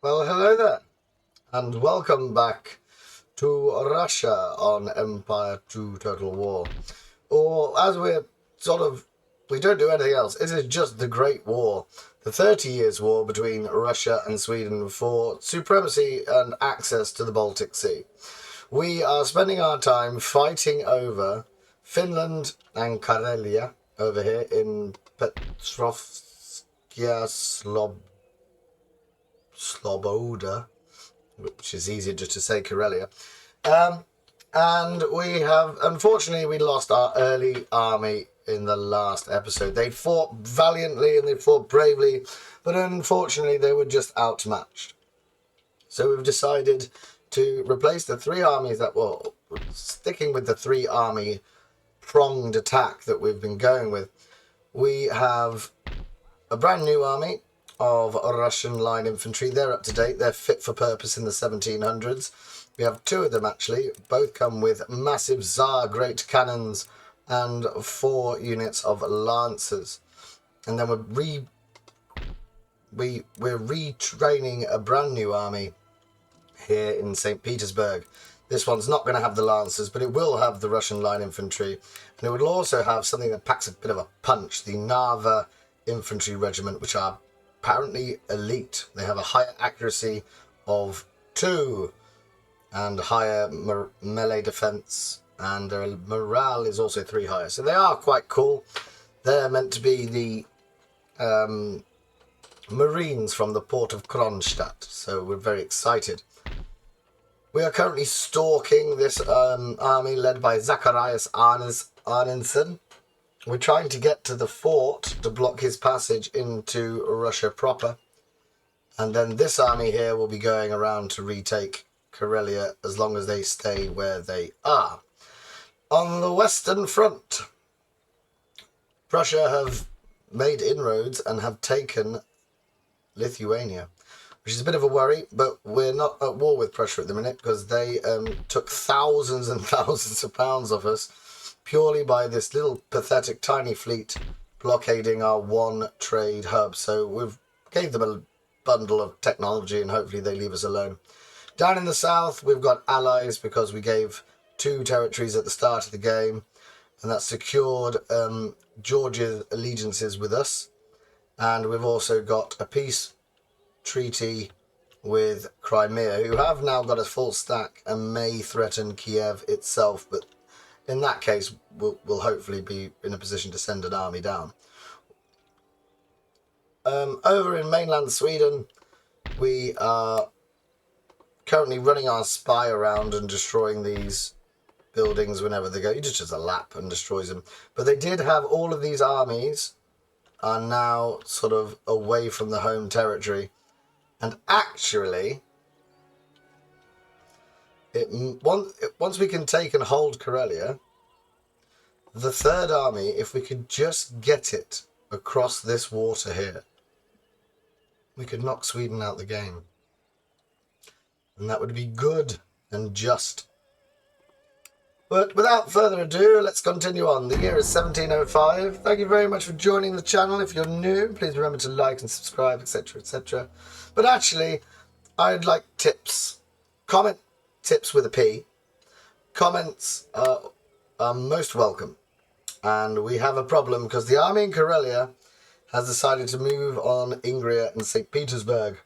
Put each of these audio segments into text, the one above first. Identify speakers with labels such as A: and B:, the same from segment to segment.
A: Well, hello there, and welcome back to Russia on Empire 2 Total War. Or, as we don't do anything else, it is just the Great War, the 30 Years' War between Russia and Sweden for supremacy and access to the Baltic Sea. We are spending our time fighting over Finland and Karelia over here in Petrovskaya Sloboda, which is easier just to say Karelia. And unfortunately, we lost our early army in the last episode. They fought valiantly and they fought bravely, but unfortunately, they were just outmatched. So we've decided to replace the three armies sticking with the three army pronged attack that we've been going with. We have a brand new army of Russian line infantry. They're up to date. They're fit for purpose in the 1700s. We have two of them actually. Both come with massive Tsar great cannons and 4 units of lancers. And then we're retraining a brand new army here in St. Petersburg. This one's not going to have the lancers, but it will have the Russian line infantry, and it will also have something that packs a bit of a punch, the Narva infantry regiment, which are apparently elite. They have a higher accuracy of 2 and higher melee defense, and their morale is also 3 higher. So they are quite cool. They're meant to be the Marines from the port of Kronstadt, so we're very excited. We are currently stalking this army led by Zacharias Arnensen. We're trying to get to the fort to block his passage into Russia proper. And then this army here will be going around to retake Karelia as long as they stay where they are. On the Western Front, Prussia have made inroads and have taken Lithuania, which is a bit of a worry, but we're not at war with Prussia at the minute because they took thousands and thousands of pounds off us purely by this little pathetic tiny fleet blockading our one trade hub. So we've gave them a bundle of technology and hopefully they leave us alone. Down in the south, we've got allies because we gave 2 territories at the start of the game, and that secured Georgia's allegiances with us. And we've also got a peace treaty with Crimea, who have now got a full stack and may threaten Kiev itself, but in that case we'll hopefully be in a position to send an army down. Over in mainland Sweden, we are currently running our spy around and destroying these buildings whenever they go. He just does a lap and destroys them. But they did have all of these armies are now sort of away from the home territory. And actually, once we can take and hold Karelia, the third army, if we could just get it across this water here, we could knock Sweden out the game. And that would be good and just. But without further ado, let's continue on. The year is 1705. Thank you very much for joining the channel. If you're new, please remember to like and subscribe, etc., etc. But actually, I'd like tips. Comment tips with a P. Comments are most welcome. And we have a problem because the army in Karelia has decided to move on Ingria and St. Petersburg.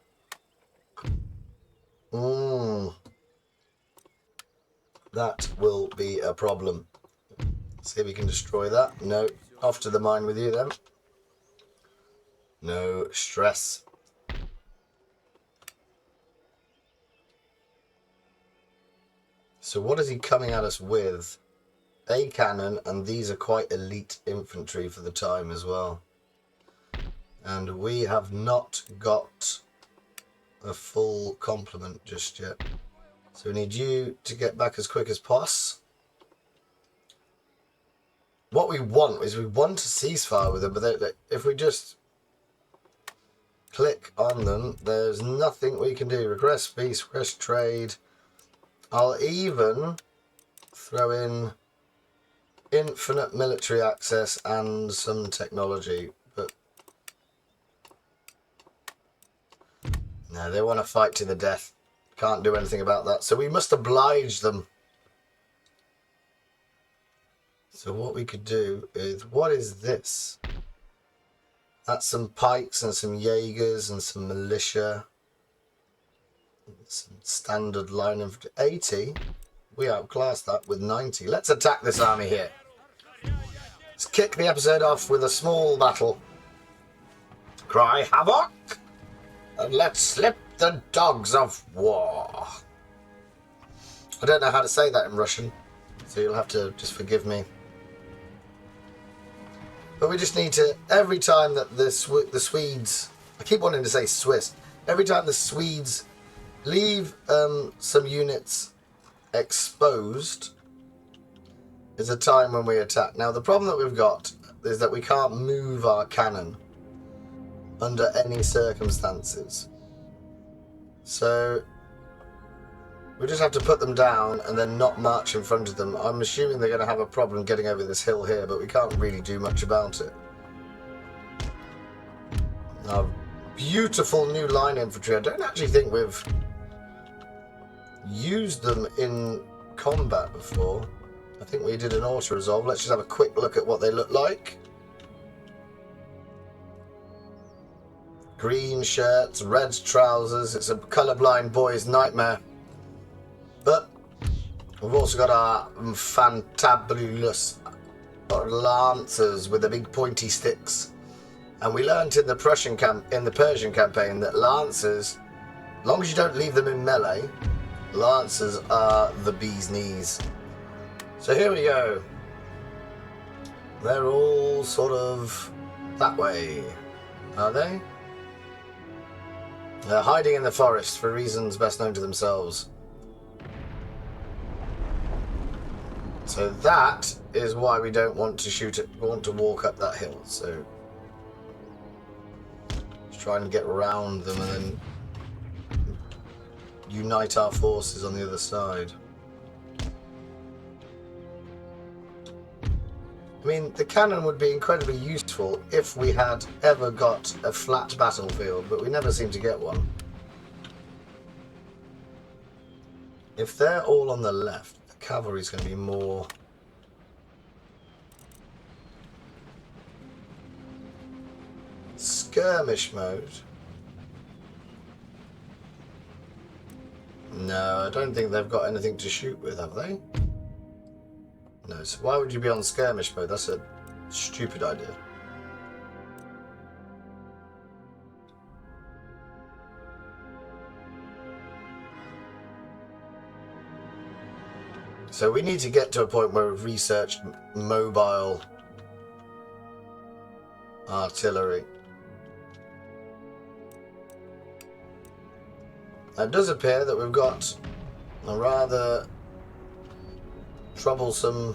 A: That will be a problem. See if we can destroy that. No. Off to the mine with you then. No stress. So what is he coming at us with? A cannon, and these are quite elite infantry for the time as well. And we have not got a full complement just yet. So we need you to get back as quick as possible. What we want is we want to ceasefire with them, but if we just click on them, there's nothing we can do. Request peace, request trade. I'll even throw in infinite military access and some technology, but No, they want to fight to the death. Can't do anything about that. So we must oblige them. So what we could do is, what is this? That's some pikes and some Jaegers and some militia. Some standard line of 80. We outclassed that with 90. Let's attack this army here. Let's kick the episode off with a small battle. Cry havoc! And let's slip the dogs of war. I don't know how to say that in Russian, so you'll have to just forgive me. But we just need to, every time that the Swedes, I keep wanting to say Swiss, every time the Swedes leave some units exposed is a time when we attack. Now the problem that we've got is that we can't move our cannon under any circumstances. So we just have to put them down and then not march in front of them. I'm assuming they're going to have a problem getting over this hill here, but we can't really do much about it. Our beautiful new line infantry. I don't actually think we've used them in combat before. I think we did an auto-resolve. Let's just have a quick look at what they look like. Green shirts, red trousers. It's a colourblind boy's nightmare. But we've also got our fantabulous lancers with the big pointy sticks. And we learnt in the Persian campaign that lancers, as long as you don't leave them in melee, lancers are the bee's knees. So here we go. They're all sort of that way, are they? They're hiding in the forest for reasons best known to themselves. So that is why we don't want to shoot it. We want to walk up that hill. So just try and get around them and then unite our forces on the other side. I mean, the cannon would be incredibly useful if we had ever got a flat battlefield, but we never seem to get one. If they're all on the left, the cavalry's going to be more... skirmish mode. No, I don't think they've got anything to shoot with, have they? No, so why would you be on skirmish mode? That's a stupid idea. So we need to get to a point where we've researched mobile artillery. It does appear that we've got a rather troublesome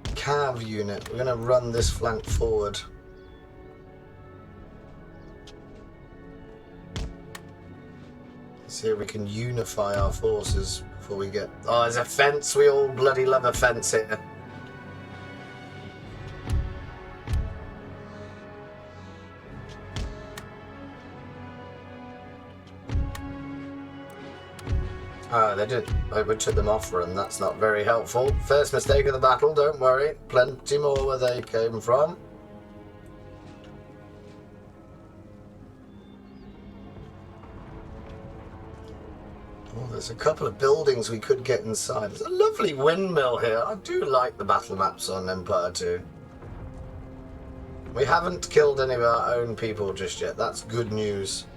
A: cav unit. We're going to run this flank forward. See if we can unify our forces before we get... Oh, there's a fence. We all bloody love a fence here. Oh, they did. We took them off run. That's not very helpful. First mistake of the battle, don't worry. Plenty more where they came from. Oh, there's a couple of buildings we could get inside. There's a lovely windmill here. I do like the battle maps on Empire 2. We haven't killed any of our own people just yet. That's good news.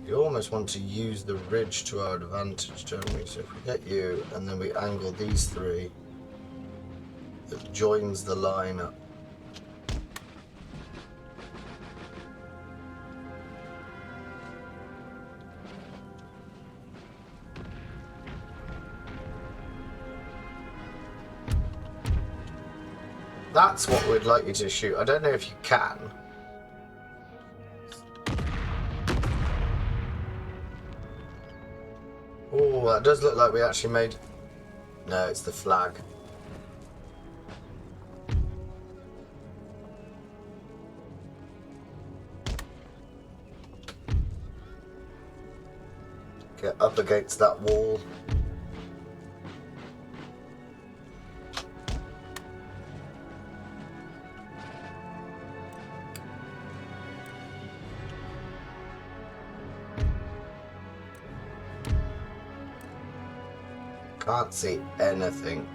A: You almost want to use the ridge to our advantage, don't we? So if we get you, and then we angle these three, it joins the line up. That's what we'd like you to shoot. I don't know if you can. Oh, that does look like we actually made... No, it's the flag. Get up against that wall. Can't see anything.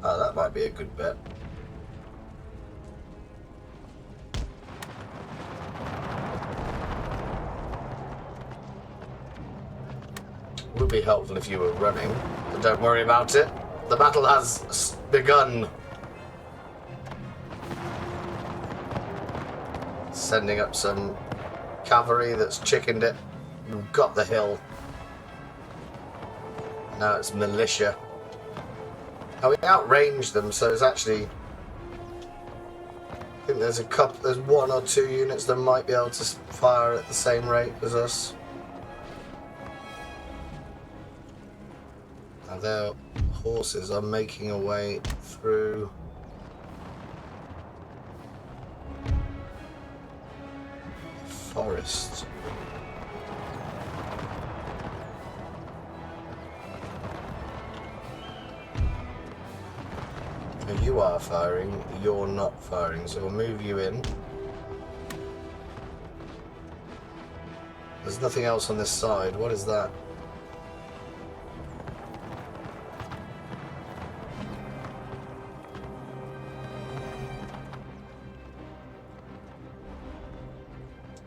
A: Oh, that might be a good bet. Would be helpful if you were running, but don't worry about it. The battle has begun. Sending up some cavalry that's chickened it. We've got the hill. Now it's militia. Oh, we outranged them, so it's actually... I think there's one or two units that might be able to fire at the same rate as us. Now their horses are making a way through. Forest. You are firing, you're not firing, so we'll move you in. There's nothing else on this side. What is that?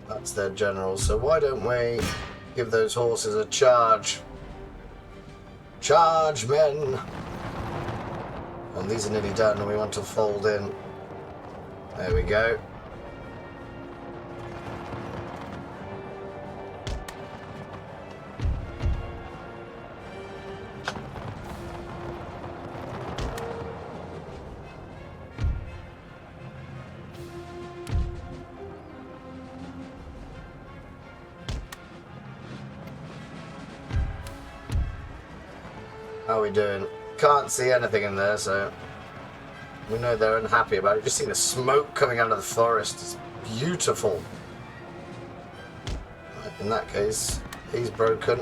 A: That's their general, so why don't we give those horses a charge? Charge, men! And these are nearly done and we want to fold in. There we go. How are we doing? Can't see anything in there, so we know they're unhappy about it. Just see the smoke coming out of the forest. It's beautiful. In that case, he's broken.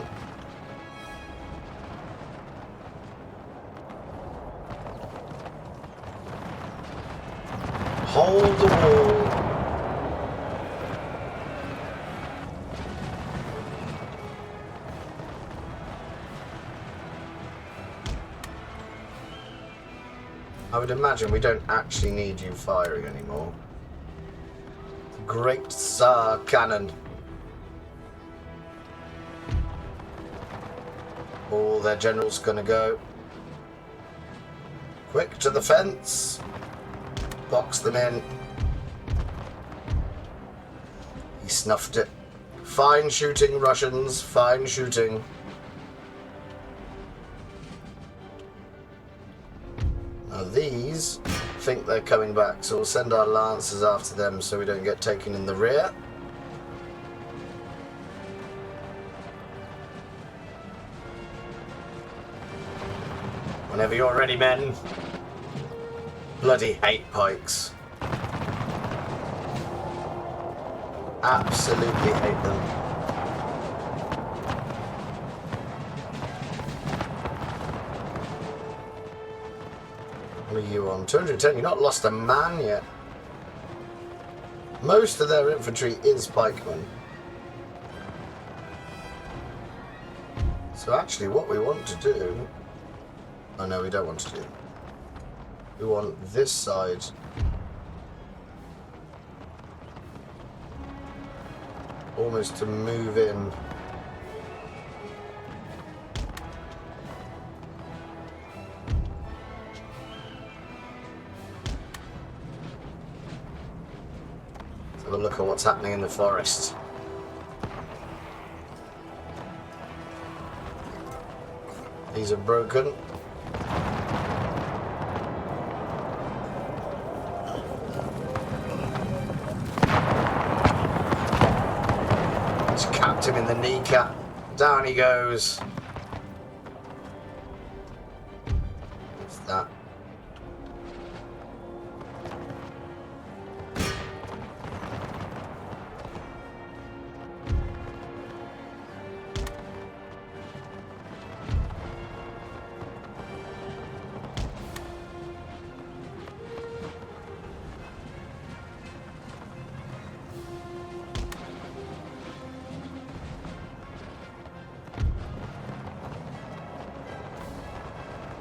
A: Hold the wall. I would imagine we don't actually need you firing anymore. Great Tsar cannon. All their generals gonna go. Quick to the fence. Box them in. He snuffed it. Fine shooting, Russians. Fine shooting. Now these think they're coming back, so we'll send our lancers after them so we don't get taken in the rear. Whenever you're ready, men. Bloody hate pikes. Absolutely hate them. What are you on? 210. You've not lost a man yet. Most of their infantry is pikemen. So actually what we want to do... Oh no, we don't want to do. We want this side. Almost to move in. Let's have a look at what's happening in the forest. These are broken. him in the kneecap. Down he goes. What's that?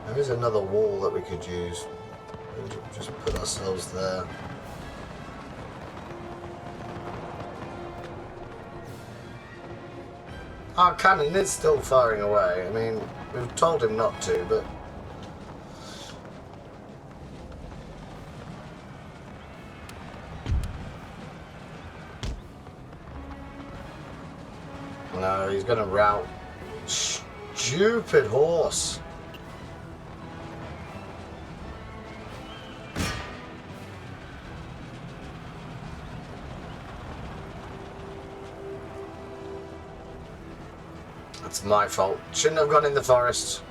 A: There is another wall that we could use. We'll just put ourselves there. Our cannon is still firing away. I mean, we've told him not to, but... No, he's going to rout. Stupid horse. That's my fault. Shouldn't have gone in the forest.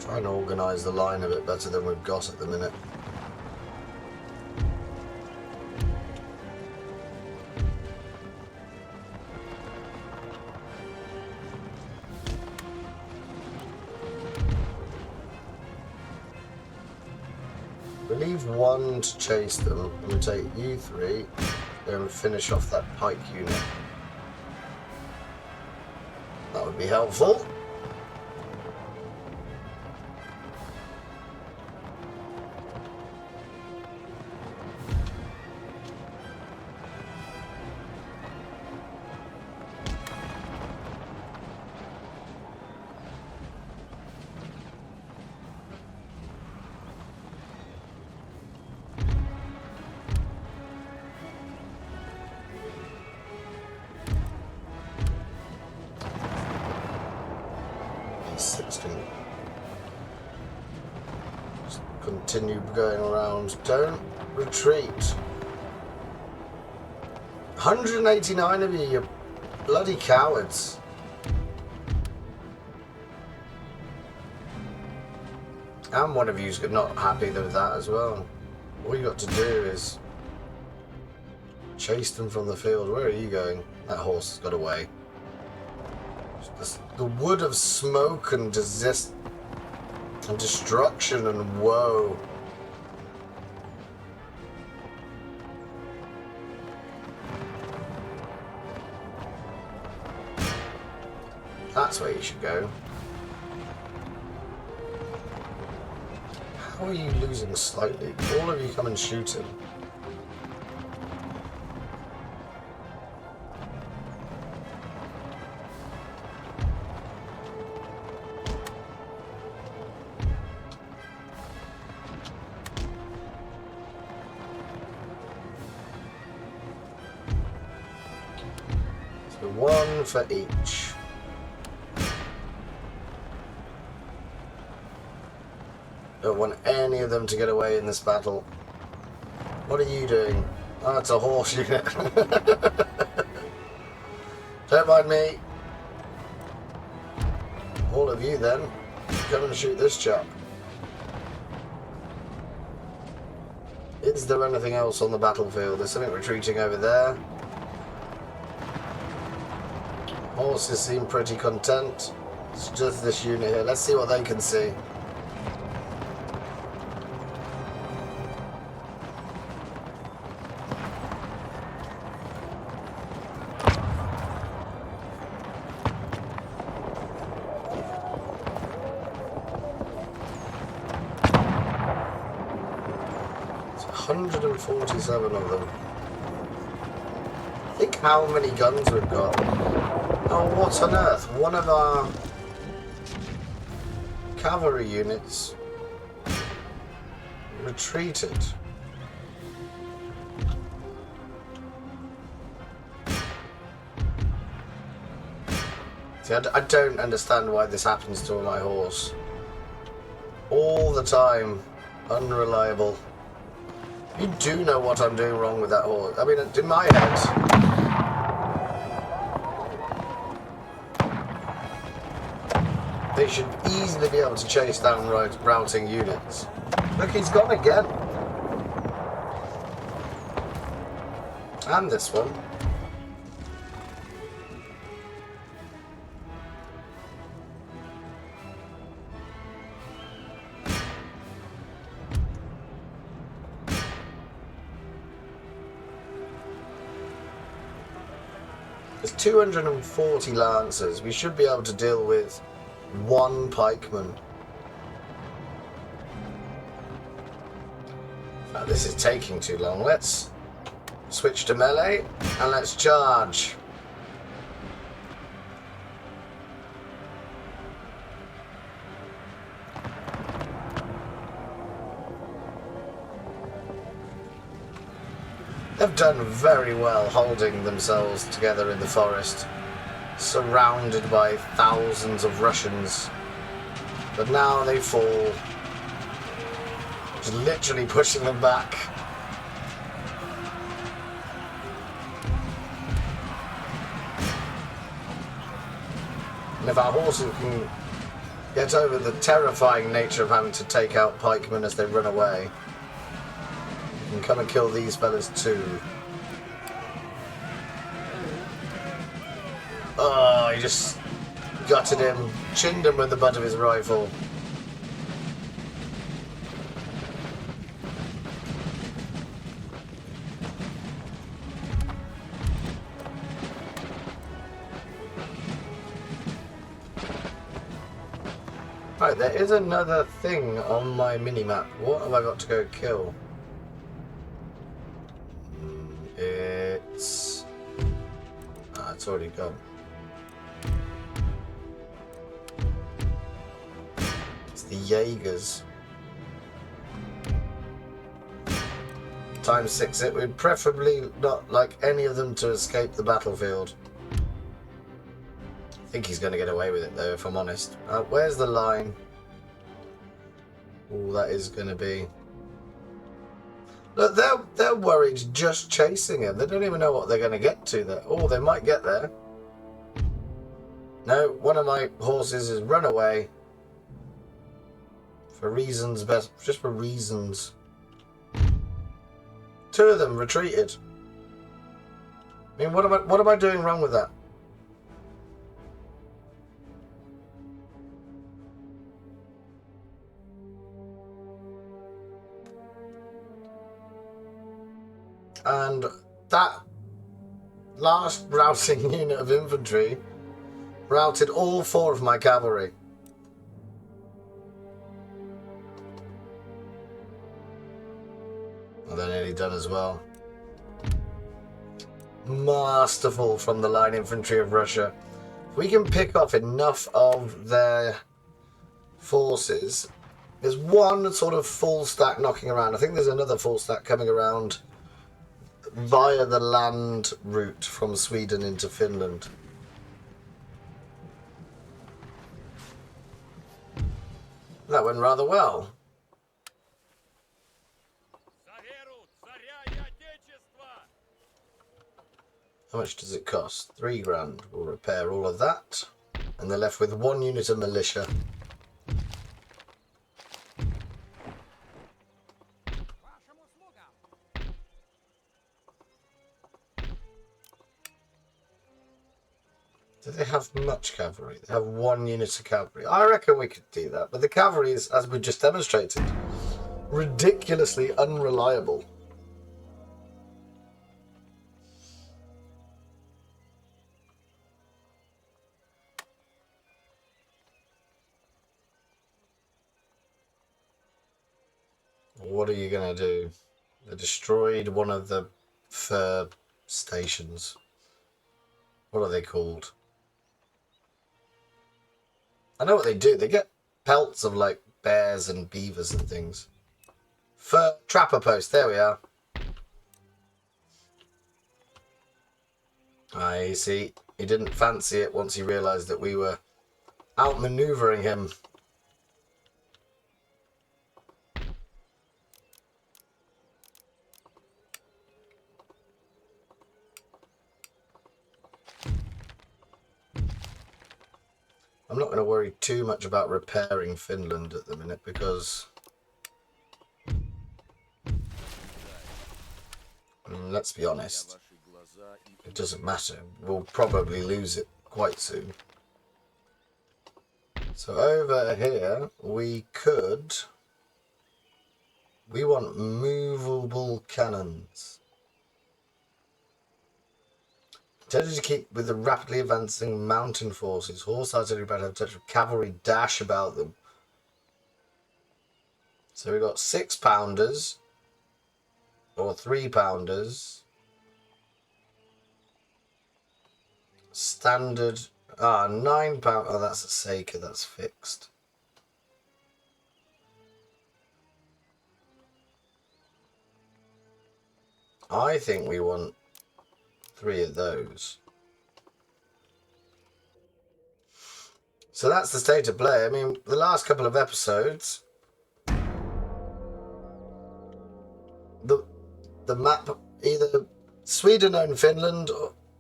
A: Trying to organise the line a bit better than we've got at the minute. We leave one to chase them, and we take you three, and finish off that pike unit. That would be helpful. Just continue going around. Don't retreat. 189 of you, you bloody cowards. And one of you's not happy with that as well. All you got to do is chase them from the field. Where are you going? That horse has got away. The wood of smoke and destruction and woe. That's where you should go. How are you losing slightly? All of you come and shoot him. One for each. Don't want any of them to get away in this battle. What are you doing? Oh, it's a horse unit. Don't mind me. All of you then, come and shoot this chap. Is there anything else on the battlefield? There's something retreating over there. Horses seem pretty content. It's just this unit here. Let's see what they can see. It's 147 of them. Think how many guns we've got. Oh, what on earth? One of our cavalry units retreated. See, I don't understand why this happens to my horse. All the time. Unreliable. You do know what I'm doing wrong with that horse. I mean, in my head... they should easily be able to chase down routing units. Look, he's gone again. And this one. There's 240 lancers. We should be able to deal with one pikeman. Now, this is taking too long. Let's switch to melee and let's charge. They've done very well holding themselves together in the forest, surrounded by thousands of Russians. But now they fall, just literally pushing them back. And if our horses can get over the terrifying nature of having to take out pikemen as they run away, we can come and kill these fellas too. Oh, he just gutted him, chinned him with the butt of his rifle. Right, there is another thing on my mini-map. What have I got to go kill? It's... it's already gone. It's the Jaegers. Times 6 it. We'd preferably not like any of them to escape the battlefield. I think he's going to get away with it though, if I'm honest. Where's the line? Oh, that is going to be... Look, they're worried just chasing him. They don't even know what they're going to get to there. Oh, they might get there. No, one of my horses has run away. For reasons, just for reasons. Two of them retreated. I mean, what am I doing wrong with that? And that last routing unit of infantry routed all 4 of my cavalry. And they're nearly done as well. Masterful from the line infantry of Russia. If we can pick off enough of their forces, there's one sort of full stack knocking around. I think there's another full stack coming around via the land route from Sweden into Finland. That went rather well. How much does it cost? 3 grand. We'll repair all of that. And they're left with 1 unit of militia. Do they have much cavalry? They have 1 unit of cavalry. I reckon we could do that. But the cavalry is, as we just demonstrated, ridiculously unreliable. What are you going to do? They destroyed one of the fur stations. What are they called? I know what they do. They get pelts of like bears and beavers and things. Fur trapper post. There we are. I see. he didn't fancy it once he realised that we were outmanoeuvring him. I'm not going to worry too much about repairing Finland at the minute because, let's be honest, it doesn't matter. We'll probably lose it quite soon. So over here, we want movable cannons. Intended to keep with the rapidly advancing mountain forces. Horse artillery about to have touch of cavalry dash about them. So we've got 6-pounders or 3-pounders. Standard 9-pound. Oh, that's a Seika, that's fixed. I think we want 3 of those. So that's the state of play. I mean, the last couple of episodes, the map, either Sweden owned Finland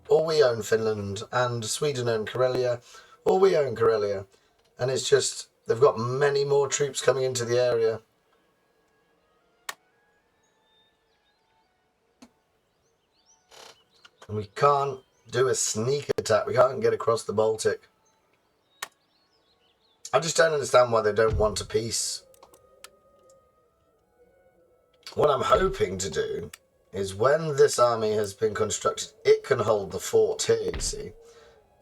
A: or we own Finland, and Sweden owned Karelia or we own Karelia. And it's just, they've got many more troops coming into the area. And we can't do a sneak attack. We can't get across the Baltic. I just don't understand why they don't want a peace. What I'm hoping to do is when this army has been constructed, it can hold the fort here, you see.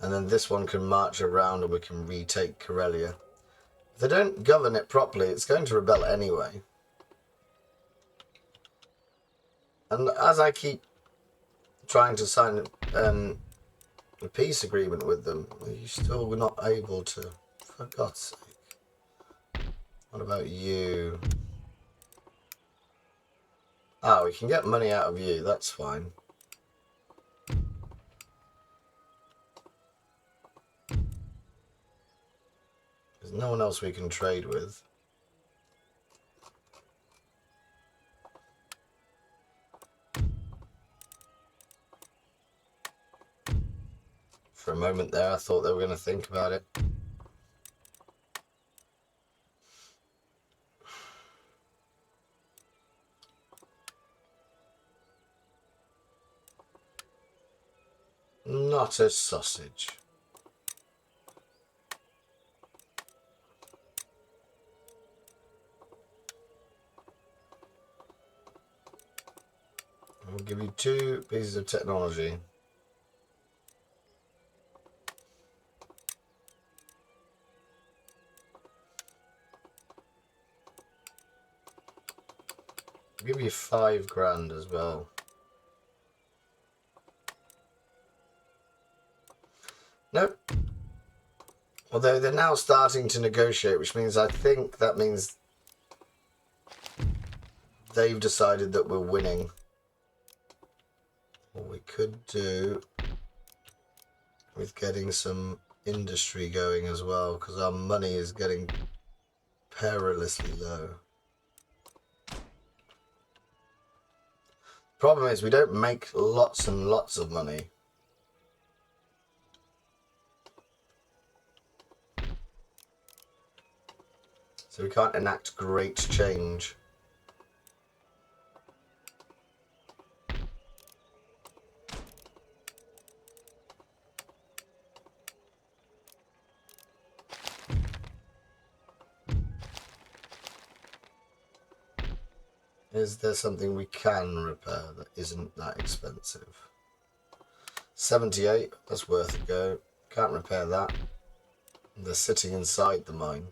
A: And then this one can march around and we can retake Karelia. If they don't govern it properly, it's going to rebel anyway. And as I keep trying to sign a peace agreement with them, you're still not able to. For God's sake. What about you? Oh, we can get money out of you, that's fine. There's no one else we can trade with. For a moment there, I thought they were going to think about it. Not a sausage. I'll give you 2 pieces of technology. I'll give you 5 grand as well. Nope. Although they're now starting to negotiate, which means I think that means they've decided that we're winning. What we could do with getting some industry going as well, because our money is getting perilously low. Problem is we don't make lots and lots of money. So we can't enact great change. Is there something we can repair that isn't that expensive? 78, that's worth a go. Can't repair that. They're sitting inside the mine.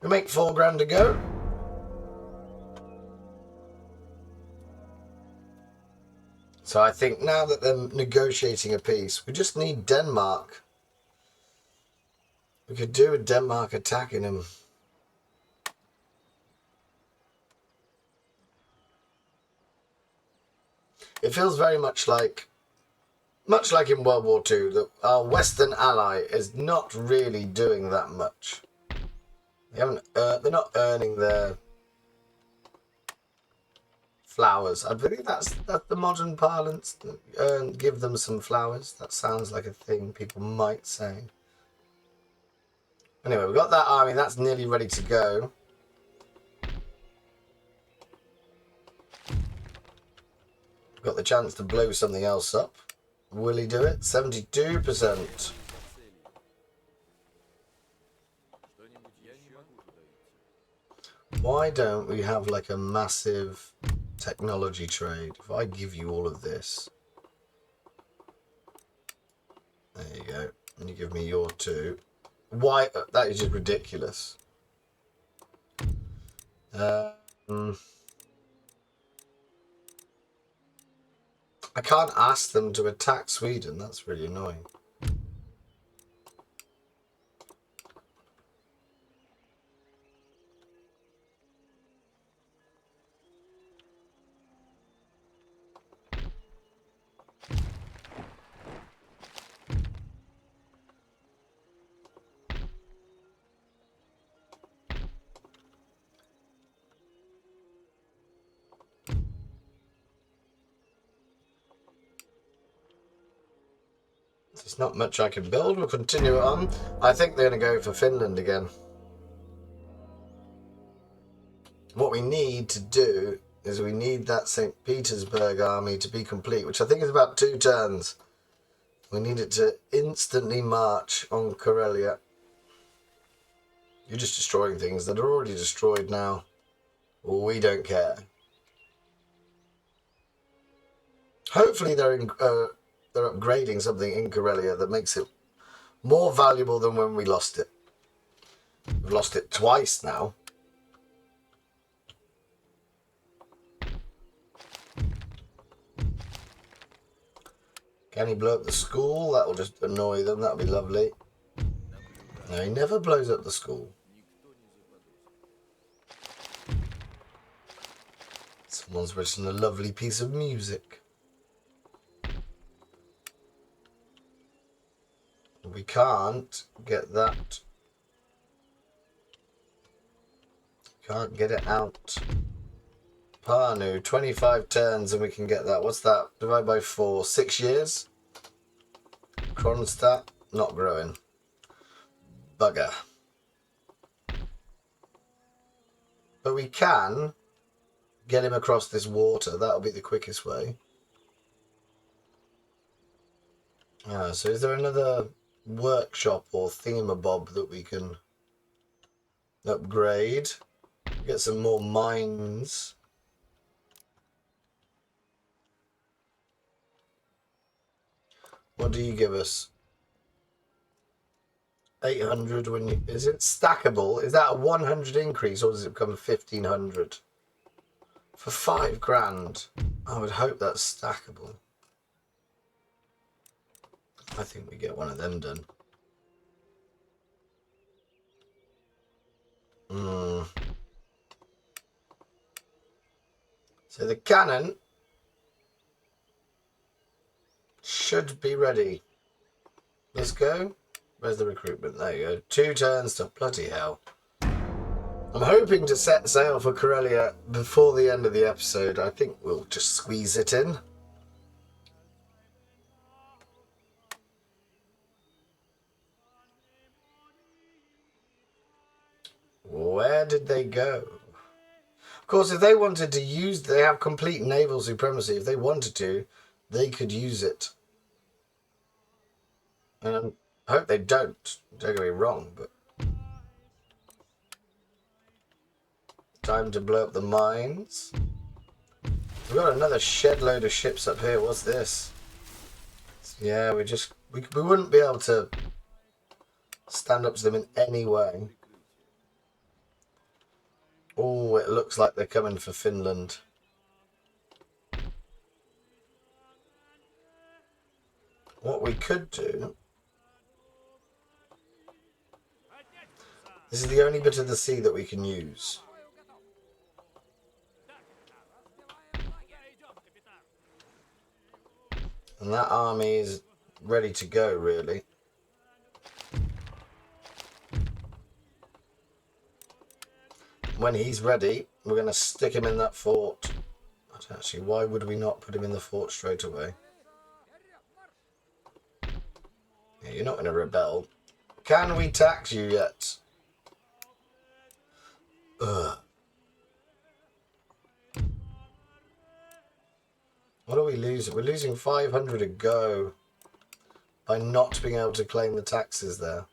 A: We make 4 grand a go. So I think now that they're negotiating a peace, we just need Denmark. We could do a Denmark attacking him. It feels very much like in World War II, that our Western ally is not really doing that much. They're not earning their flowers. I believe that's the modern parlance. Give them some flowers. That sounds like a thing people might say. Anyway, we've got that army. That's nearly ready to go. We've got the chance to blow something else up. Will he do it? 72%. Why don't we have like a massive technology trade? If I give you all of this. There you go. And you give me your 2. Why? That is just ridiculous. I can't ask them to attack Sweden. That's really annoying. There's not much I can build. We'll continue it on. I think they're going to go for Finland again. What we need to do is we need that St. Petersburg army to be complete, which I think is about 2 turns. We need it to instantly march on Karelia. You're just destroying things that are already destroyed now. We don't care. Hopefully they're upgrading something in Karelia that makes it more valuable than when we lost it. We've lost it twice now. Can he blow up the school? That will just annoy them. That'll be lovely. No, he never blows up the school. Someone's written a lovely piece of music. We can't get that. Can't get it out. Panu, 25 turns and we can get that. What's that? Divide by 4. 6 years. Kronstadt, not growing. Bugger. But we can get him across this water. That'll be the quickest way. So is there another workshop or thingamabob that we can upgrade? Get some more mines. What do you give us? 800 when you... Is it stackable? Is that a 100 increase or does it become 1500? For 5 grand. I would hope that's stackable. I think we get one of them done. So the cannon should be ready. Let's go. Where's the recruitment? There you go. 2 turns to bloody hell. I'm hoping to set sail for Karelia before the end of the episode. I think we'll just squeeze it in. Where did they go? Of course, if they wanted to use, they have complete naval supremacy. If they wanted to, they could use it. And I hope they don't. Don't get me wrong, but time to blow up the mines. We've got another shed load of ships up here. What's this? Yeah, we wouldn't be able to stand up to them in any way. Oh, it looks like they're coming for Finland. What we could do... This is the only bit of the sea that we can use. And that army is ready to go, really. When he's ready, we're going to stick him in that fort. Actually, why would we not put him in the fort straight away? Yeah, you're not going to rebel. Can we tax you yet? Ugh. What are we losing? We're losing 500 a go by not being able to claim the taxes there.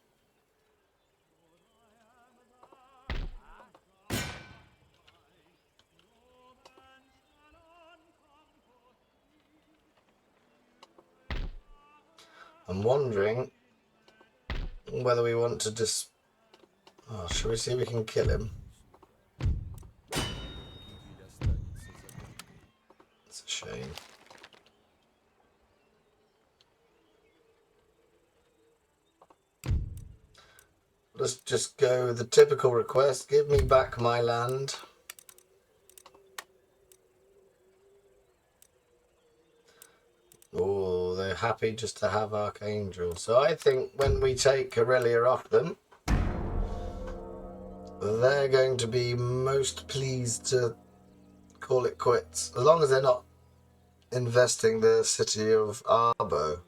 A: I'm wondering whether we want to just... Oh, shall we see if we can kill him? It's a shame. Let's just go with the typical request. Give me back my land. Oh, they're happy just to have Archangel. So I think when we take Karelia off them, they're going to be most pleased to call it quits. As long as they're not investing the city of Arbo.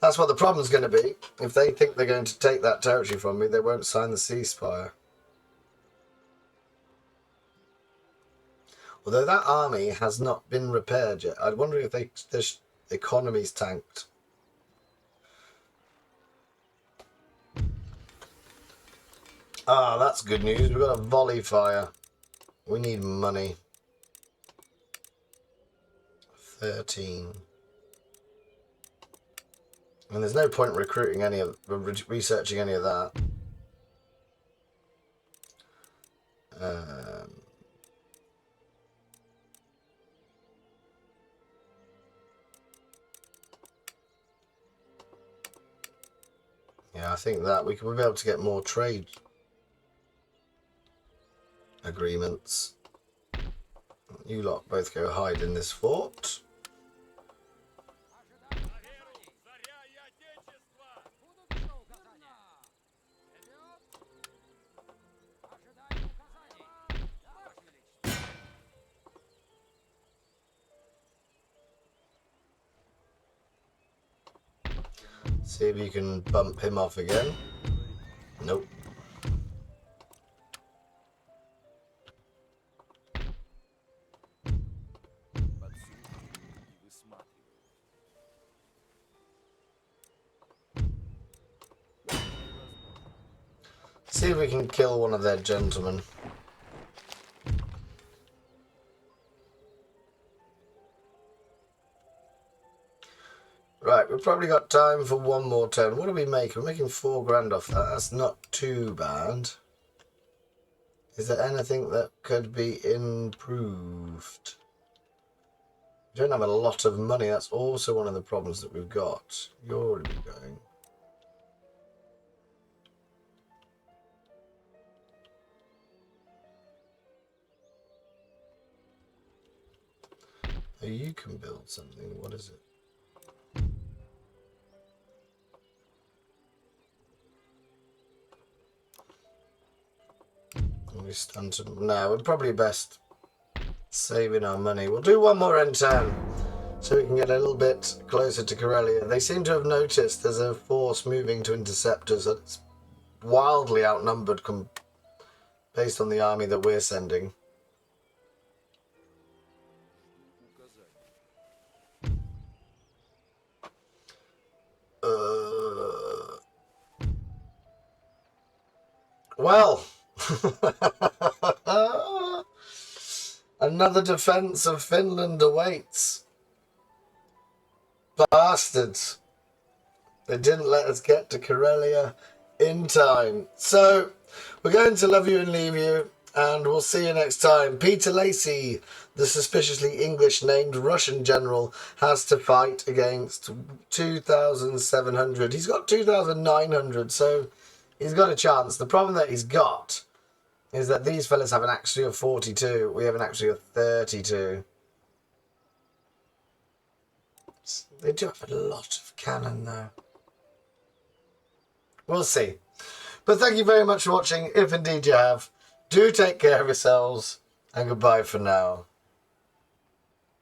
A: That's what the problem's going to be. If they think they're going to take that territory from me, they won't sign the ceasefire. Although that army has not been repaired yet. I'm wondering if their economy's tanked. Ah, that's good news. We've got a volley fire. We need money. 13. And there's no point recruiting any of, researching any of that. Yeah, I think that we'll be able to get more trade agreements. You lot both go hide in this fort. See if you can bump him off again. Nope. See if we can kill one of their gentlemen. Right, we've probably got time for one more turn. What do we make? We're making 4 grand off that. That's not too bad. Is there anything that could be improved? We don't have a lot of money. That's also one of the problems that we've got. You're already going. Oh, you can build something. What is it? We stunted. No, we're probably best saving our money. We'll do one more end turn so we can get a little bit closer to Karelia. They seem to have noticed there's a force moving to intercept us that's wildly outnumbered based on the army that we're sending. Well, another defense of Finland awaits. Bastards. They didn't let us get to Karelia in time. So, we're going to love you and leave you, and we'll see you next time. Peter Lacy, the suspiciously English named Russian general, has to fight against 2,700. He's got 2,900, so he's got a chance. The problem that he's got is that these fellas have an accuracy of 42. We have an accuracy of 32. They do have a lot of cannon, though. We'll see. But thank you very much for watching, if indeed you have. Do take care of yourselves, and goodbye for now.